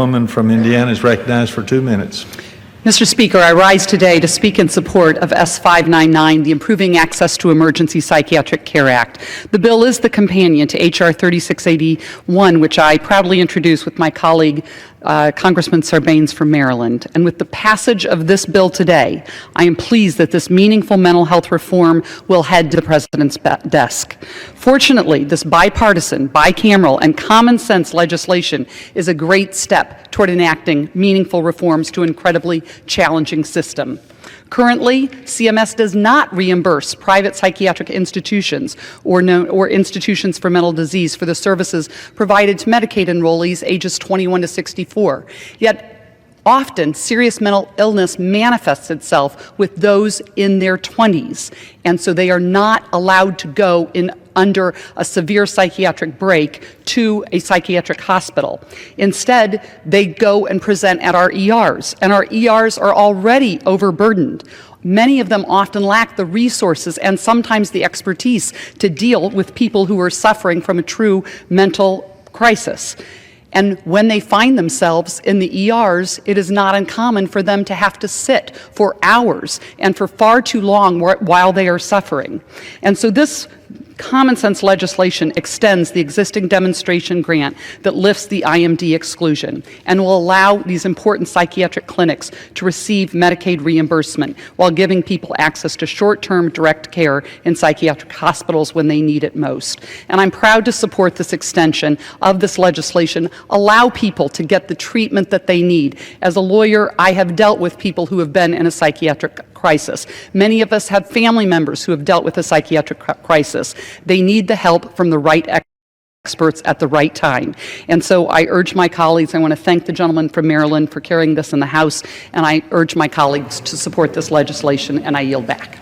gentlewoman from Indiana is recognized for 2 minutes. Mr. Speaker, I rise today to speak in support of S599, the Improving Access to Emergency Psychiatric Care Act. The bill is the companion to H.R. 3681, which I proudly introduced with my colleague, Congressman Sarbanes from Maryland. And with the passage of this bill today, I am pleased that this meaningful mental health reform will head to the President's desk. Fortunately, this bipartisan, bicameral, and common sense legislation is a great step toward enacting meaningful reforms to an incredibly challenging system. Currently, CMS does not reimburse private psychiatric institutions or institutions for mental disease for the services provided to Medicaid enrollees ages 21 to 64. Yet, often, serious mental illness manifests itself with those in their 20s, and so they are not allowed to go under a severe psychiatric break to a psychiatric hospital. Instead, they go and present at our ERs, and our ERs are already overburdened. Many of them often lack the resources and sometimes the expertise to deal with people who are suffering from a true mental crisis. And when they find themselves in the ERs, it is not uncommon for them to have to sit for hours and for far too long while they are suffering. And so this common sense legislation extends the existing demonstration grant that lifts the IMD exclusion and will allow these important psychiatric clinics to receive Medicaid reimbursement while giving people access to short-term direct care in psychiatric hospitals when they need it most. And I'm proud to support this extension of this legislation, allow people to get the treatment that they need. As a lawyer, I have dealt with people who have been in a psychiatric crisis. Many of us have family members who have dealt with a psychiatric crisis. They need the help from the right experts at the right time. And so I urge my colleagues, I want to thank the gentleman from Maryland for carrying this in the House, and I urge my colleagues to support this legislation, and I yield back.